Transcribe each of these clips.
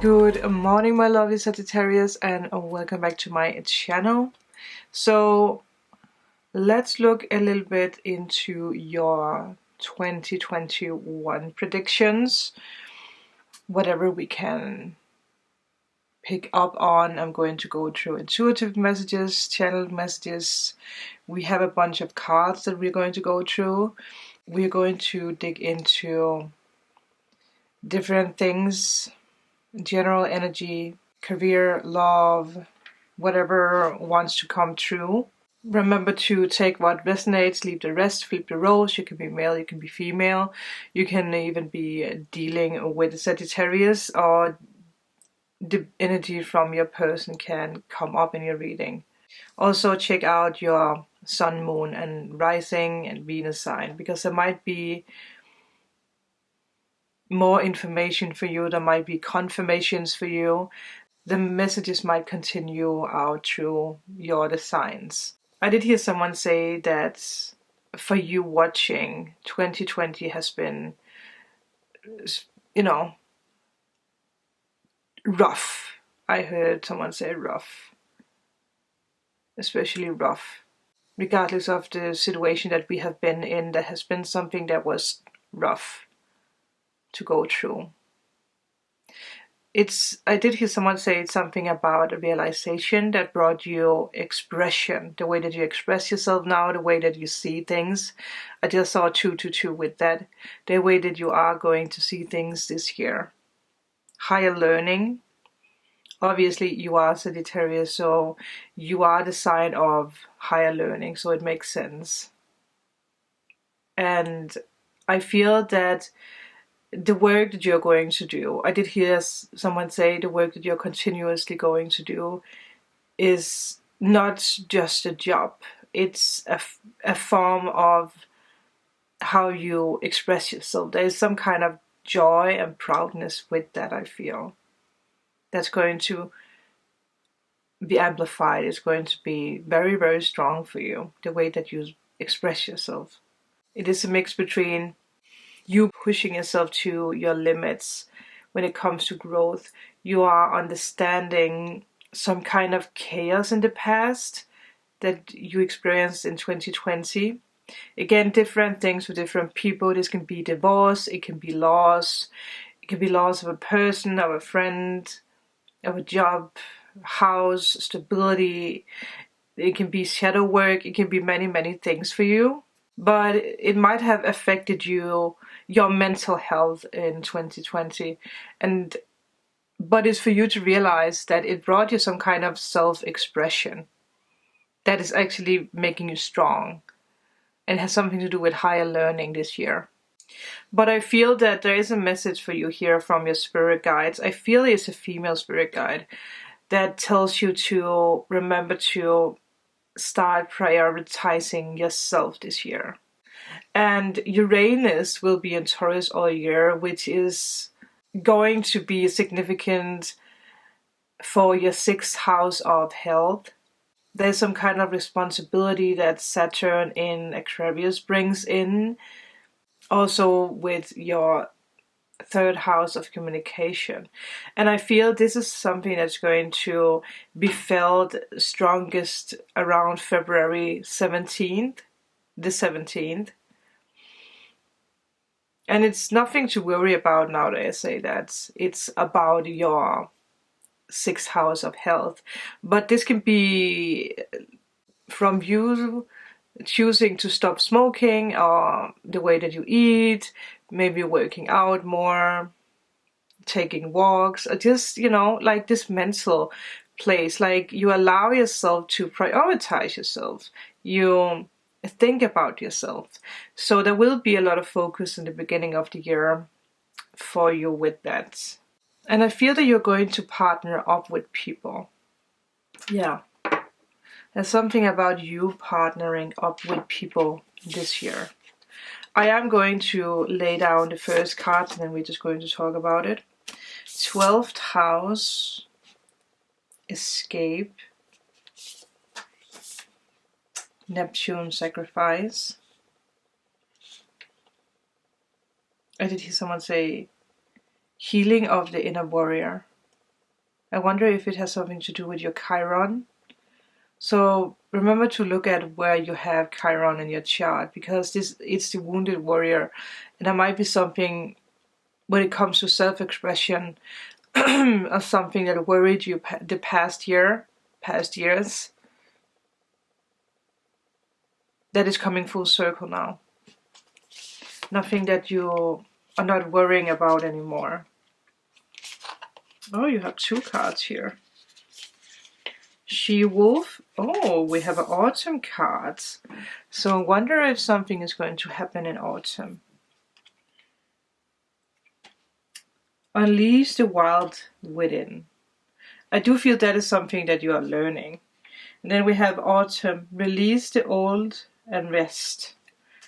Good morning, my lovely Sagittarius, and welcome back to my channel. So let's look a little bit into your 2021 predictions, whatever we can pick up on. I'm going to go through intuitive messages, channeled messages. We have a bunch of cards that we're going to go through. We're going to dig into different things, general energy, career, love, whatever wants to come true. Remember to take what resonates, leave the rest, flip the roles. You can be male, you can be female. You can even be dealing with Sagittarius, or the energy from your person can come up in your reading. Also check out your sun, moon, and rising and Venus sign, because there might be more information for you. There might be confirmations for you. The messages might continue out through the signs. I did hear someone say that for you watching, 2020 has been, rough. I heard someone say rough. Especially rough. Regardless of the situation that we have been in, there has been something that was rough to go through. I did hear someone say something about a realization that brought you expression, the way that you express yourself now, the way that you see things. I just saw 222 with that, the way that you are going to see things this year. Higher learning. Obviously, you are Sagittarius, so you are the sign of higher learning, so it makes sense. And I feel that the work that you're going to do, I did hear someone say the work that you're continuously going to do is not just a job. It's a form of how you express yourself. There's some kind of joy and proudness with that, I feel. That's going to be amplified. It's going to be very, very strong for you, the way that you express yourself. It is a mix between you pushing yourself to your limits when it comes to growth. You are understanding some kind of chaos in the past that you experienced in 2020. Again, different things for different people. This can be divorce, it can be loss. It can be loss of a person, of a friend, of a job, house, stability. It can be shadow work. It can be many, many things for you. But it might have affected your mental health in 2020. But it's for you to realize that it brought you some kind of self-expression that is actually making you strong and has something to do with higher learning this year. But I feel that there is a message for you here from your spirit guides. I feel it's a female spirit guide that tells you to remember to start prioritizing yourself this year. And Uranus will be in Taurus all year, which is going to be significant for your 6th house of health. There's some kind of responsibility that Saturn in Aquarius brings in. Also with your 3rd house of communication. And I feel this is something that's going to be felt strongest around February 17th, the 17th. And it's nothing to worry about now that I say that. It's about your 6th house of health. But this can be from you choosing to stop smoking, or the way that you eat, maybe working out more, taking walks, or just, like this mental place. Like you allow yourself to prioritize yourself. You think about yourself. So there will be a lot of focus in the beginning of the year for you with that. And I feel that you're going to partner up with people. Yeah. There's something about you partnering up with people this year. I am going to lay down the first card and then we're just going to talk about it. 12th house, escape, Neptune, sacrifice. I did hear someone say healing of the inner warrior. I wonder if it has something to do with your Chiron. So remember to look at where you have Chiron in your chart, because it's the wounded warrior. And there might be something when it comes to self-expression or something that worried you the past years, that is coming full circle now. Nothing that you are not worrying about anymore. Oh, you have 2 cards here. She-Wolf. Oh, we have an autumn card. So I wonder if something is going to happen in autumn. Unleash the wild within. I do feel that is something that you are learning. And then we have autumn. Release the old and rest.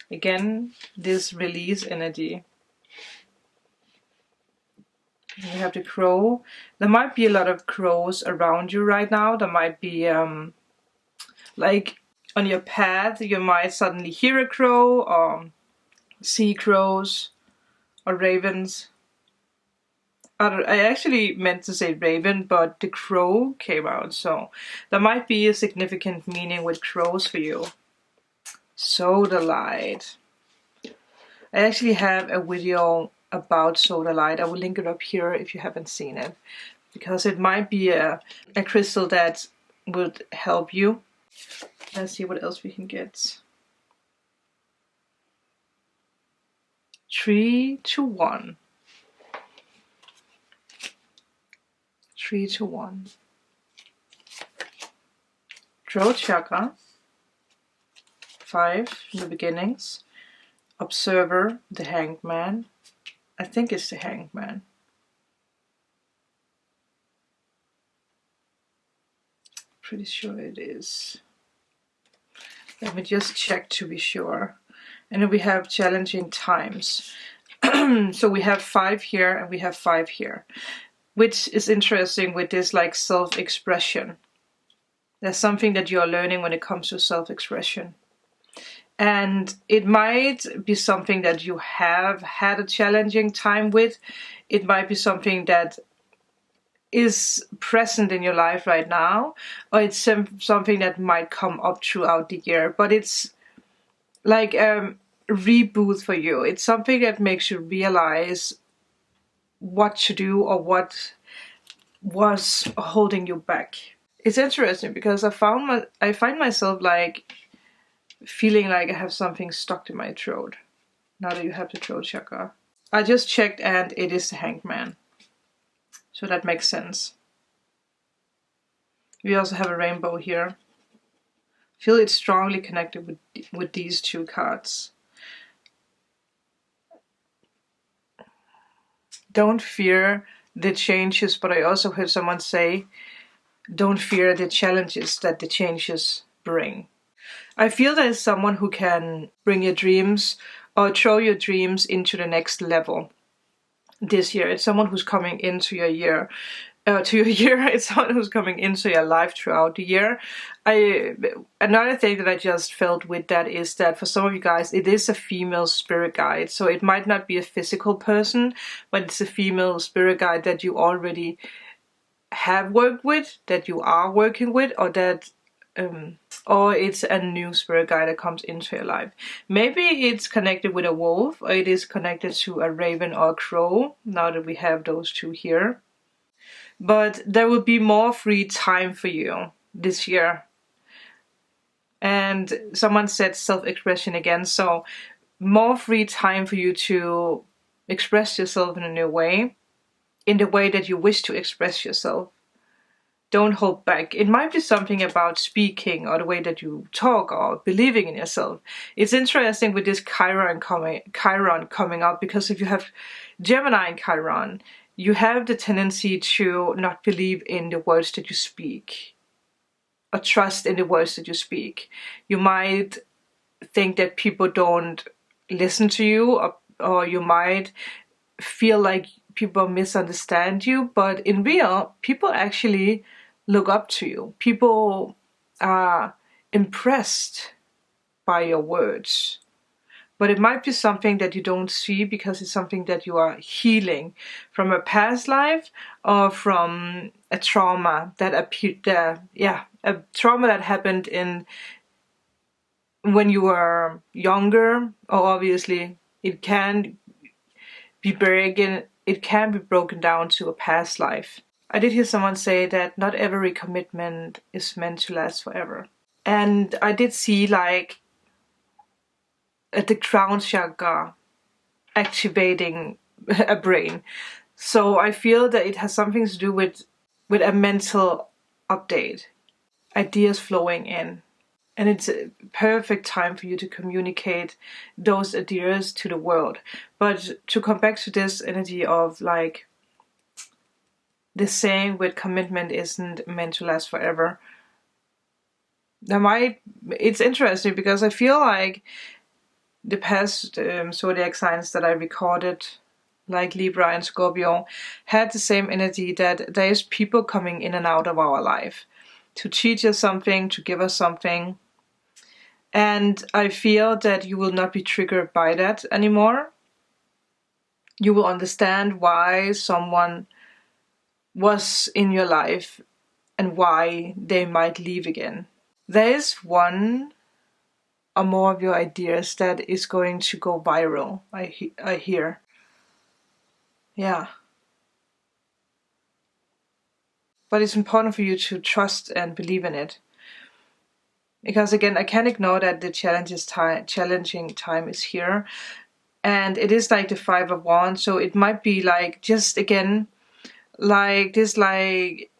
Again, this release energy. You have the crow. There might be a lot of crows around you right now. There might be, like on your path, you might suddenly hear a crow or see crows or ravens. I actually meant to say raven, but the crow came out. So there might be a significant meaning with crows for you. Soda light. I actually have a video about soda light. I will link it up here if you haven't seen it, because it might be a crystal that would help you. Let's see what else we can get. 3 to 1. 3 to 1. Throat chakra. 5, new beginnings. Observer, the Hanged Man. I think it's the Hanged Man. Pretty sure it is. Let me just check to be sure. And then we have challenging times. So we have 5 here and we have 5 here, which is interesting with this like self-expression. There's something that you're learning when it comes to self-expression. And it might be something that you have had a challenging time with. It might be something that is present in your life right now, or it's something that might come up throughout the year. But it's like a reboot for you. It's something that makes you realize what to do or what was holding you back. It's interesting because I find myself like feeling like I have something stuck in my throat now that you have the throat chakra. I just checked and it is the Hanged Man. So that makes sense. We also have a rainbow here. I feel it's strongly connected with these 2 cards. Don't fear the changes, but I also heard someone say, don't fear the challenges that the changes bring. I feel there's someone who can bring your dreams or throw your dreams into the next level this year. It's someone who's coming into your year. It's someone who's coming into your life throughout the year. Another thing that I just felt with that is that for some of you guys, it is a female spirit guide. So it might not be a physical person, but it's a female spirit guide that you already have worked with, that you are working with, or that or it's a new spirit guide that comes into your life. Maybe it's connected with a wolf, or it is connected to a raven or a crow, now that we have those 2 here. But there will be more free time for you this year. And someone said self-expression again, so more free time for you to express yourself in a new way, in the way that you wish to express yourself. Don't hold back. It might be something about speaking or the way that you talk or believing in yourself. It's interesting with this Chiron coming up, because if you have Gemini and Chiron, you have the tendency to not believe in the words that you speak or trust in the words that you speak. You might think that people don't listen to you, or you might feel like people misunderstand you, but in real, people actually look up to you. People are impressed by your words. But it might be something that you don't see because it's something that you are healing from a past life or from a trauma that appeared there. Yeah, a trauma that happened when you were younger, or obviously it can be broken down to a past life. I did hear someone say that not every commitment is meant to last forever. And I did see like the crown chakra activating a brain. So I feel that it has something to do with a mental update, ideas flowing in. And it's a perfect time for you to communicate those ideas to the world. But to come back to this energy of like the saying with commitment isn't meant to last forever. It's interesting because I feel like the past zodiac signs that I recorded, like Libra and Scorpio, had the same energy that there's people coming in and out of our life to teach us something, to give us something. And I feel that you will not be triggered by that anymore. You will understand why someone was in your life and why they might leave again. There is one or more of your ideas that is going to go viral, I hear. Yeah. But it's important for you to trust and believe in it. Because again, I can't ignore that the challenging time is here. And it is like the 5 of Wands, so it might be like just again, like this, like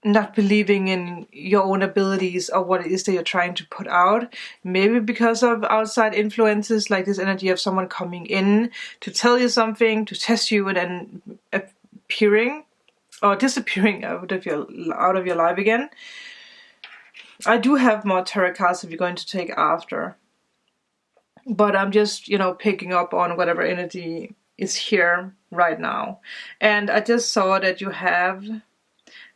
not believing in your own abilities or what it is that you're trying to put out. Maybe because of outside influences, like this energy of someone coming in to tell you something, to test you, and then appearing or disappearing out of your life again. I do have more tarot cards if you're going to take after. But I'm just, picking up on whatever energy is here right now. And I just saw that you have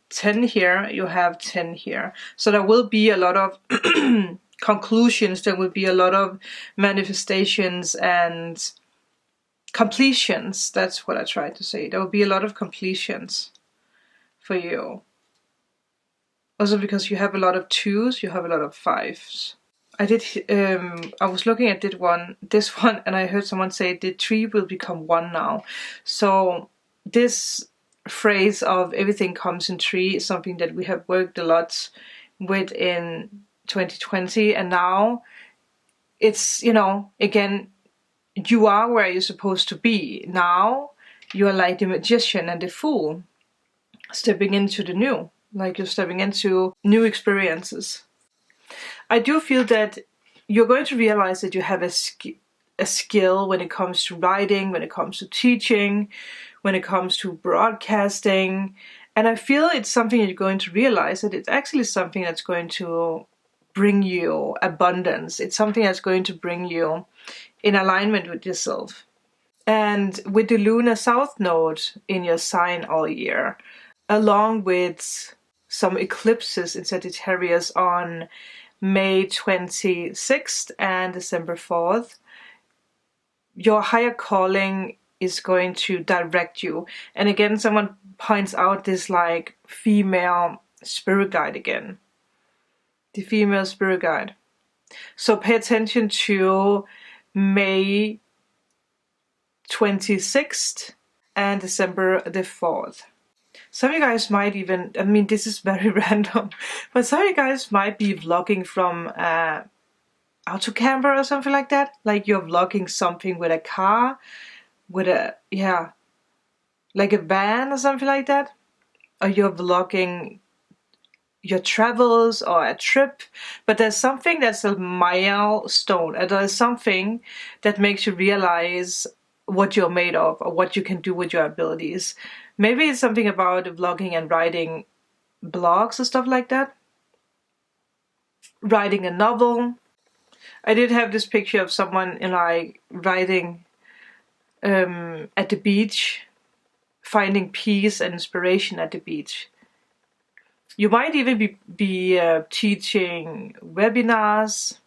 10 here, you have 10 here. So there will be a lot of conclusions, there will be a lot of manifestations and completions. That's what I tried to say. There will be a lot of completions for you. Also because you have a lot of 2s, you have a lot of 5s. I was looking at this one, and I heard someone say the 3 will become 1 now. So this phrase of everything comes in 3 is something that we have worked a lot with in 2020, and now it's, again, you are where you're supposed to be. Now you are like the magician and the fool, stepping into the new, like you're stepping into new experiences. I do feel that you're going to realize that you have a skill when it comes to writing, when it comes to teaching, when it comes to broadcasting. And I feel it's something that you're going to realize that it's actually something that's going to bring you abundance. It's something that's going to bring you in alignment with yourself. And with the lunar south node in your sign all year, along with some eclipses in Sagittarius on May 26th and December 4th, your higher calling is going to direct you. And again, someone points out this like female spirit guide again. The female spirit guide. So pay attention to May 26th and December the 4th. Some of you guys might even, this is very random, but some of you guys might be vlogging from auto camera or something like that. Like you're vlogging something with a car, with like a van or something like that. Or you're vlogging your travels or a trip. But there's something that's a milestone. And there's something that makes you realize what you're made of or what you can do with your abilities. Maybe it's something about vlogging and writing blogs or stuff like that. Writing a novel. I did have this picture of someone writing at the beach, finding peace and inspiration at the beach. You might even be teaching webinars,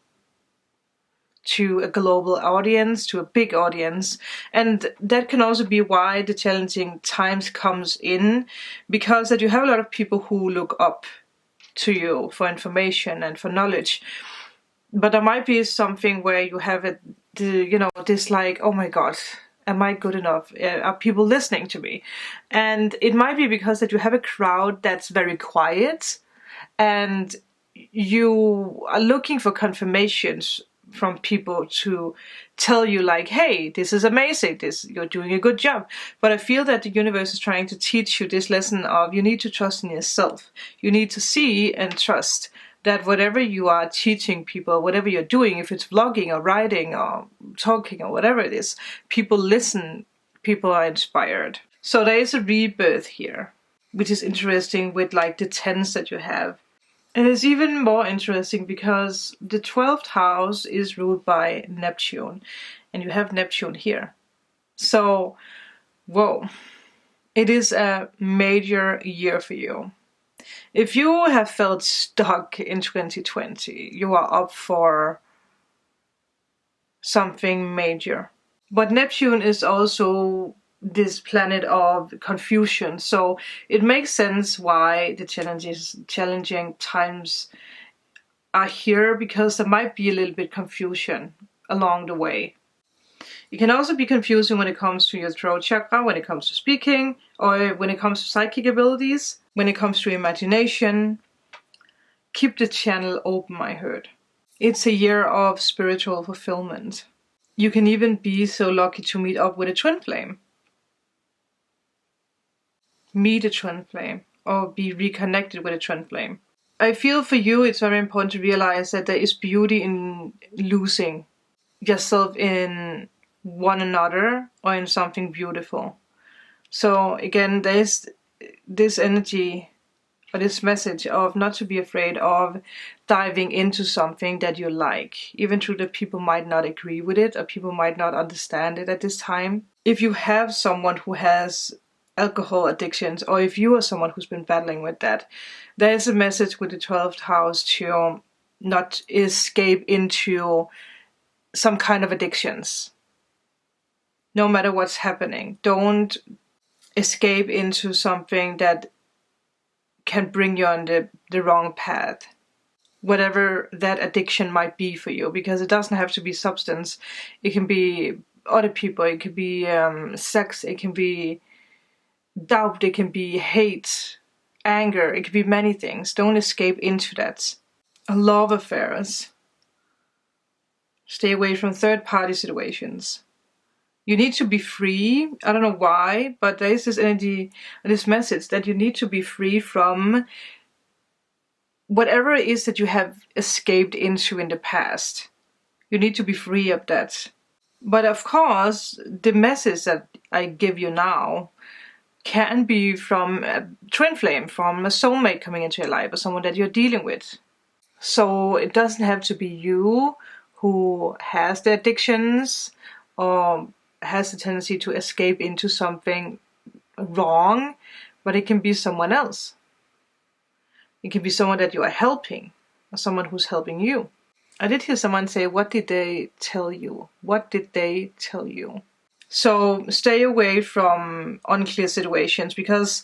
to a global audience, to a big audience. And that can also be why the challenging times comes in, because that you have a lot of people who look up to you for information and for knowledge. But there might be something where you have it, this like, oh my God, am I good enough? Are people listening to me? And it might be because that you have a crowd that's very quiet, and you are looking for confirmations from people to tell you like, hey, this is amazing, you're doing a good job. But I feel that the universe is trying to teach you this lesson of you need to trust in yourself. You need to see and trust that whatever you are teaching people, whatever you're doing, if it's vlogging or writing or talking or whatever it is, people listen, people are inspired. So there is a rebirth here, which is interesting with like the tens that you have. And it's even more interesting because the 12th house is ruled by Neptune, and you have Neptune here. So, whoa, it is a major year for you. If you have felt stuck in 2020, you are up for something major. But Neptune is also this planet of confusion, so it makes sense why the challenging times are here, because there might be a little bit confusion along the way. It can also be confusing when it comes to your throat chakra, when it comes to speaking, or when it comes to psychic abilities, when it comes to imagination. Keep the channel open, I heard. It's a year of spiritual fulfillment. You can even be so lucky to meet up with a twin flame. Meet a twin flame, or be reconnected with a twin flame. I feel for you it's very important to realize that there is beauty in losing yourself in one another or in something beautiful. So again, there's this energy or this message of not to be afraid of diving into something that you like, even though the people might not agree with it or people might not understand it at this time. If you have someone who has alcohol addictions, or if you are someone who's been battling with that, there is a message with the 12th house to not escape into some kind of addictions. No matter what's happening, don't escape into something that can bring you on the wrong path. Whatever that addiction might be for you, because it doesn't have to be substance. It can be other people, it can be sex, it can be doubt, it can be hate, anger, it can be many things. Don't escape into that. Love affairs. Stay away from third-party situations. You need to be free. I don't know why, but there is this energy, this message that you need to be free from whatever it is that you have escaped into in the past. You need to be free of that. But of course, the message that I give you now can be from a twin flame, from a soulmate coming into your life, or someone that you're dealing with. So it doesn't have to be you who has the addictions or has the tendency to escape into something wrong, but it can be someone else. It can be someone that you are helping, or someone who's helping you. I did hear someone say, what did they tell you? What did they tell you? So stay away from unclear situations, because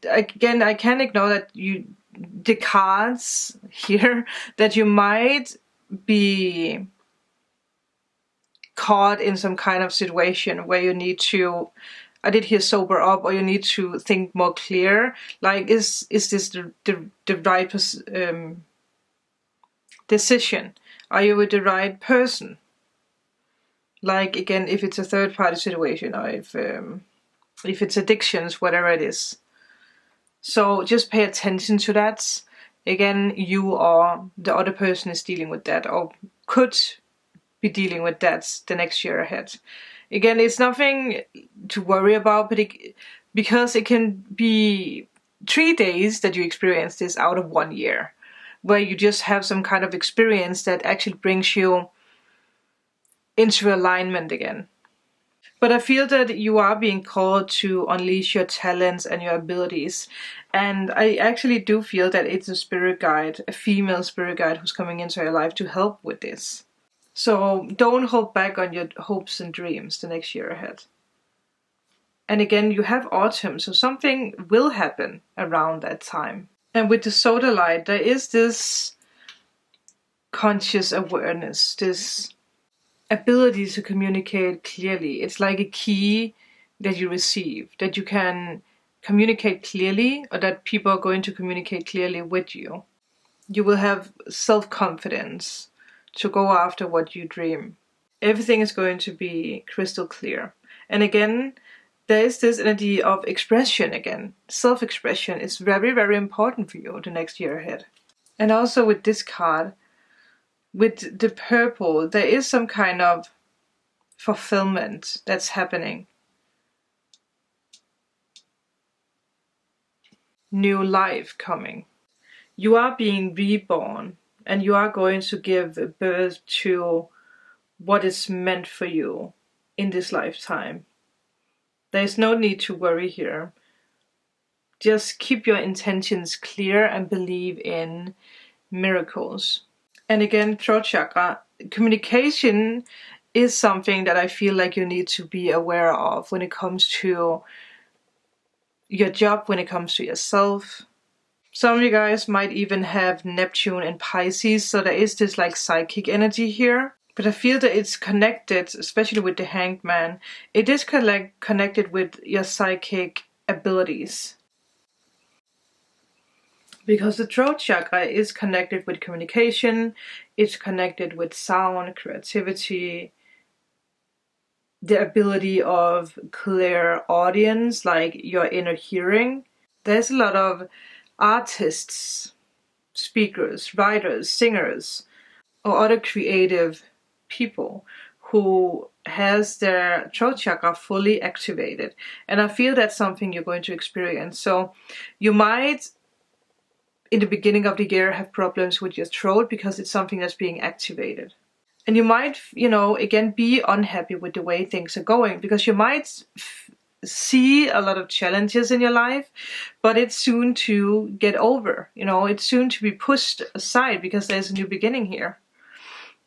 again, I can't ignore that the cards here, that you might be caught in some kind of situation where you need to, I did hear sober up, or you need to think more clear. Like, is this the right decision? Are you with the right person? Like, again, if it's a third party situation, or if it's addictions, whatever it is. So just pay attention to that. Again, you or the other person is dealing with that, or could be dealing with that the next year ahead. Again, it's nothing to worry about, but because it can be 3 days that you experience this out of 1 year, where you just have some kind of experience that actually brings you into alignment again. But I feel that you are being called to unleash your talents and your abilities. And I actually do feel that it's a spirit guide, a female spirit guide, who's coming into your life to help with this. So don't hold back on your hopes and dreams the next year ahead. And again, you have autumn, so something will happen around that time. And with the solar light, there is this conscious awareness, this ability to communicate clearly. It's like a key that you receive, that you can communicate clearly, or that people are going to communicate clearly with you. You will have self-confidence to go after what you dream. Everything is going to be crystal clear. And again, there is this energy of expression again. Self-expression is very, very important for you the next year ahead. And also with this card, with the purple, there is some kind of fulfillment that's happening. New life coming. You are being reborn, and you are going to give birth to what is meant for you in this lifetime. There is no need to worry here. Just keep your intentions clear and believe in miracles. And again, throat chakra, communication is something that I feel like you need to be aware of when it comes to your job, when it comes to yourself. Some of you guys might even have Neptune and Pisces, so there is this like psychic energy here. But I feel that it's connected, especially with the Hanged Man. It is connected with your psychic abilities. Because the throat chakra is connected with communication, it's connected with sound, creativity, the ability of clear audience, like your inner hearing. There's a lot of artists, speakers, writers, singers, or other creative people who has their throat chakra fully activated. And I feel that's something you're going to experience. So you might, in the beginning of the year, have problems with your throat because it's something that's being activated. And you might, again, be unhappy with the way things are going because you might see a lot of challenges in your life, but it's soon to get over. It's soon to be pushed aside because there's a new beginning here.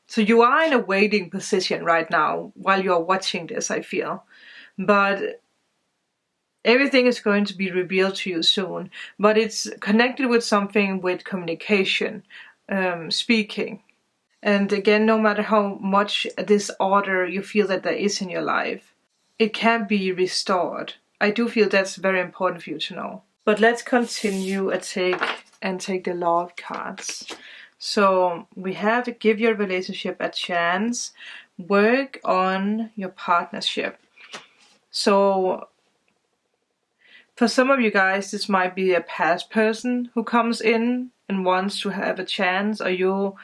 So you are in a waiting position right now while you're watching this, I feel. But everything is going to be revealed to you soon. But it's connected with something with communication, speaking. And again, no matter how much disorder you feel that there is in your life, it can be restored. I do feel that's very important for you to know. But let's continue and take the love cards. So we have give your relationship a chance, work on your partnership. So for some of you guys, this might be a past person who comes in and wants to have a chance, or you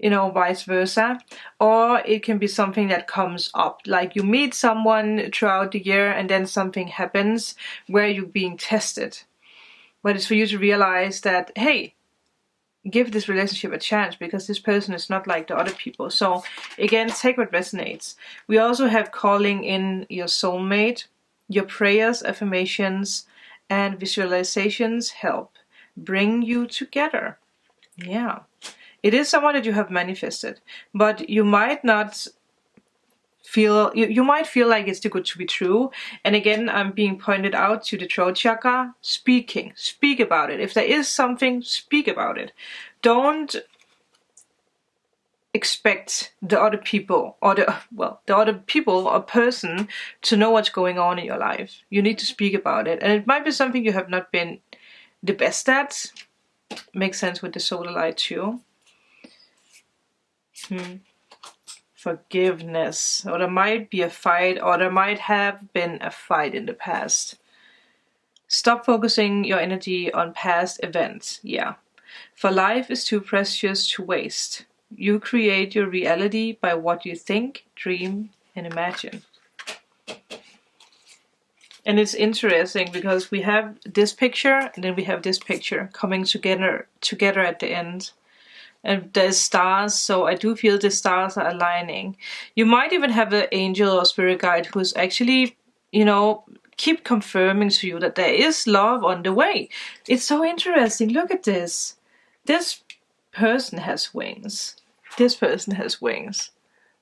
vice versa. Or it can be something that comes up, like you meet someone throughout the year and then something happens where you're being tested. But it's for you to realize that, hey, give this relationship a chance because this person is not like the other people. So again, take what resonates. We also have calling in your soulmate. Your prayers, affirmations, and visualizations help bring you together. Yeah. It is someone that you have manifested, but you might not feel, you might feel like it's too good to be true. And again, I'm being pointed out to the throat chakra. Speak about it. If there is something, speak about it. Don't expect the other people or the other people or person to know what's going on in your life. You need to speak about it. And it might be something you have not been the best at. Makes sense with the solar light too. Forgiveness, or there might be a fight, or there might have been a fight in the past. Stop focusing your energy on past events. Yeah, for life is too precious to waste. You create your reality by what you think, dream, and imagine. And it's interesting because we have this picture and then we have this picture coming together at the end. And there's stars, so I do feel the stars are aligning. You might even have an angel or spirit guide who's actually, keep confirming to you that there is love on the way. It's so interesting. Look at this. This person has wings. This person has wings.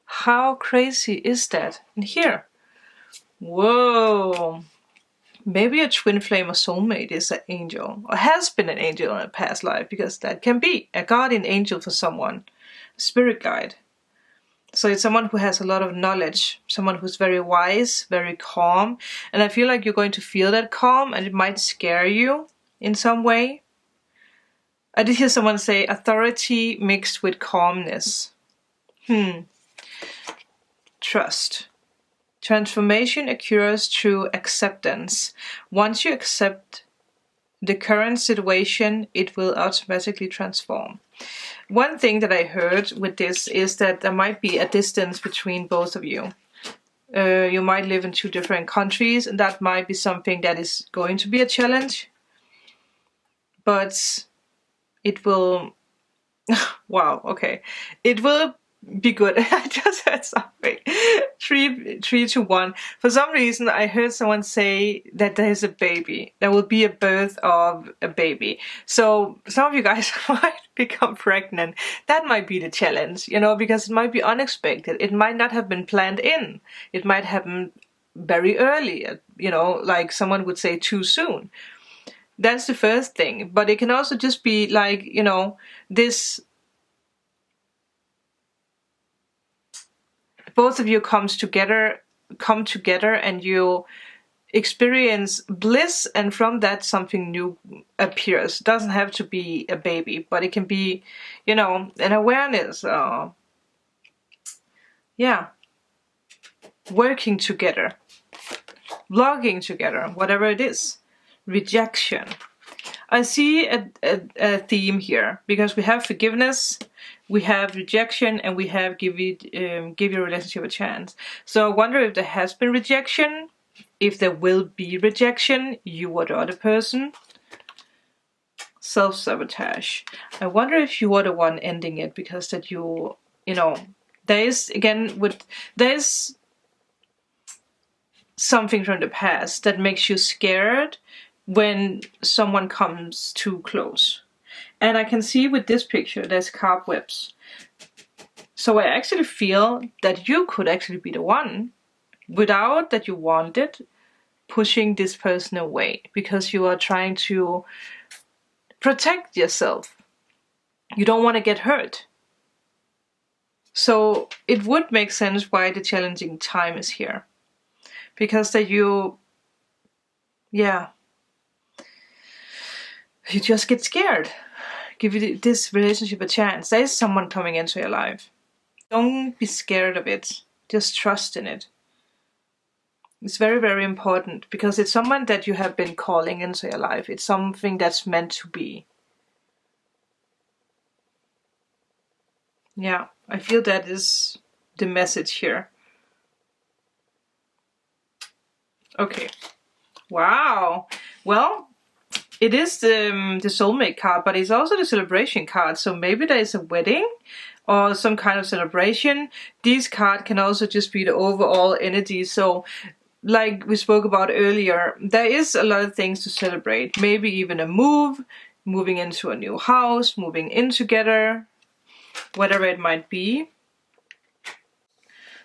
How crazy is that? And here, whoa. Maybe a twin flame or soulmate is an angel, or has been an angel in a past life, because that can be a guardian angel for someone, a spirit guide. So it's someone who has a lot of knowledge, someone who's very wise, very calm, and I feel like you're going to feel that calm, and it might scare you in some way. I did hear someone say authority mixed with calmness. Trust. Transformation occurs through acceptance. Once you accept the current situation, it will automatically transform. One thing that I heard with this is that there might be a distance between both of you. You might live in 2 different countries, and that might be something that is going to be a challenge. But it will... wow, okay. It will be good. I just heard something. 3 to 1. For some reason, I heard someone say that there's a baby. There will be a birth of a baby. So some of you guys might become pregnant. That might be the challenge, you know, because it might be unexpected. It might not have been planned in. It might happen very early, you know, like someone would say too soon. That's the first thing. But it can also just be like, you know, this... both of you come together and you experience bliss, and from that something new appears. It doesn't have to be a baby, but it can be, you know, an awareness. Working together, vlogging together, whatever it is. Rejection. I see a theme here, because we have forgiveness, we have rejection, and we have give your relationship a chance. So I wonder if there has been rejection, if there will be rejection, you or the other person. Self-sabotage. I wonder if you are the one ending it, because that you know, there is, again, there's something from the past that makes you scared when someone comes too close. And I can see with this picture, there's cobwebs. So I actually feel that you could actually be the one, without that you wanted, pushing this person away, because you are trying to protect yourself. You don't want to get hurt. So it would make sense why the challenging time is here. Because that you just get scared. Give this relationship a chance. There is someone coming into your life. Don't be scared of it. Just trust in it. It's very, very important, because it's someone that you have been calling into your life. It's something that's meant to be. Yeah, I feel that is the message here. Okay. Wow. Well, it is the soulmate card, but it's also the celebration card. So maybe there is a wedding or some kind of celebration. This card can also just be the overall energy. So like we spoke about earlier, there is a lot of things to celebrate. Maybe even a move, moving into a new house, moving in together, whatever it might be.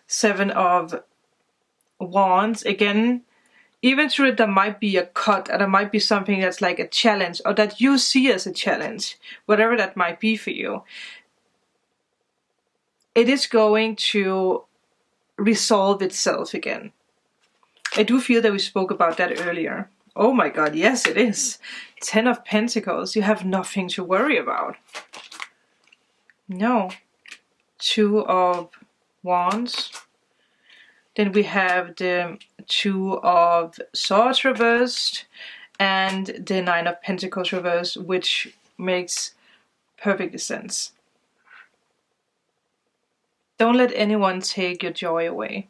7 of Wands. Again, even through it, there might be a cut, or there might be something that's like a challenge, or that you see as a challenge, whatever that might be for you. It is going to resolve itself again. I do feel that we spoke about that earlier. Oh my god, yes it is. 10 of Pentacles, you have nothing to worry about. No. 2 of Wands. Then we have the 2 of Swords reversed and the 9 of Pentacles reversed, which makes perfect sense. Don't let anyone take your joy away.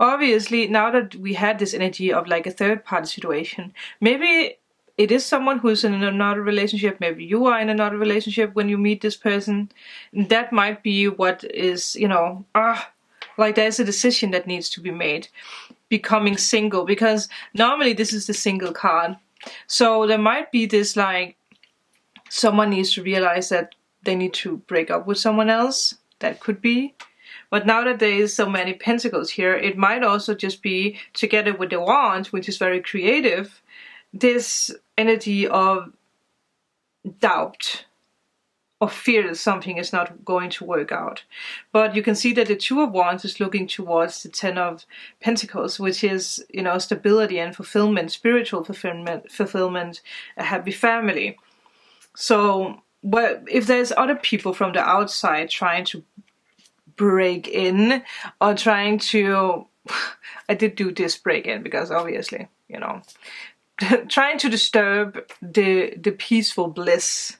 Obviously, now that we had this energy of like a third party situation, maybe it is someone who's in another relationship, maybe you are in another relationship when you meet this person. That might be what is, you know, like there's a decision that needs to be made. Becoming single, because normally this is the single card. So there might be this like Someone needs to realize that they need to break up with someone else. That could be. But now that there is so many pentacles here, it might also just be, together with the wand, which is very creative, this energy of doubt, of fear that something is not going to work out. But you can see that the Two of Wands is looking towards the Ten of Pentacles, which is, you know, stability and fulfillment, spiritual fulfillment, a happy family. So, well, if there's other people from the outside trying to break in, or trying to, I did do this break in because obviously, you know, trying to disturb the peaceful bliss,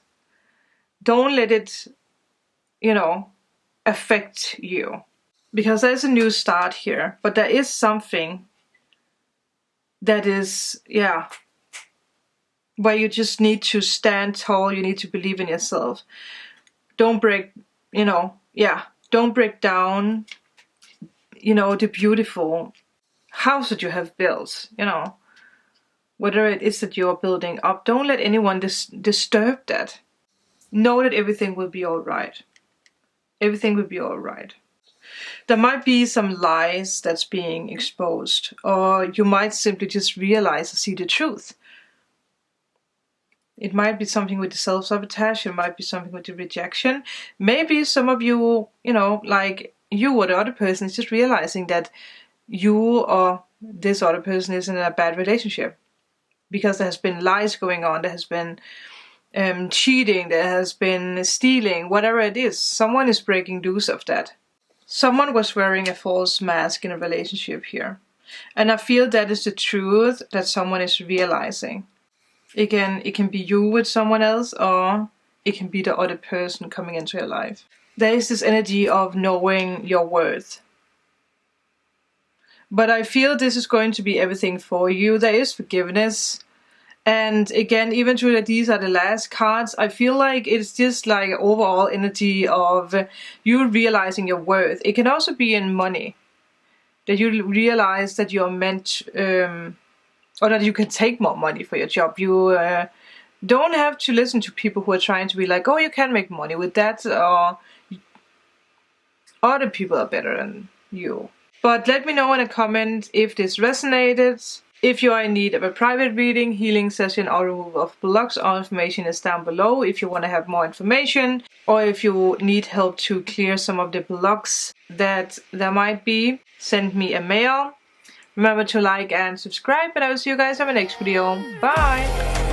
don't let it, you know, affect you. Because there's a new start here, but there is something that is, yeah, where you just need to stand tall, you need to believe in yourself. Don't break, you know, yeah, don't break down, you know, the beautiful house that you have built, you know, whatever it is that you're building up. Don't let anyone disturb that. Know that everything will be all right. Everything will be all right. There might be some lies that's being exposed, or you might simply just realize or see the truth. It might be something with the self-sabotage, it might be something with the rejection. Maybe some of you, you know, like you or the other person is just realizing that you or this other person is in a bad relationship. Because there has been lies going on, there has been cheating, there has been stealing, whatever it is. Someone is breaking loose of that. Someone was wearing a false mask in a relationship here. And I feel that is the truth that someone is realizing. It can be you with someone else, or it can be the other person coming into your life. There is this energy of knowing your worth. But I feel this is going to be everything for you. There is forgiveness. And again, even though that these are the last cards, I feel like it's just like overall energy of you realizing your worth. It can also be in money. That you realize that you're meant, or that you can take more money for your job. You don't have to listen to people who are trying to be like, oh, you can make money with that, or other people are better than you. But let me know in a comment if this resonated. If you are in need of a private reading, healing session, or removal of blocks, all information is down below if you want to have more information, or if you need help to clear some of the blocks that there might be, send me a mail. Remember to like and subscribe, and I will see you guys in my next video. Bye!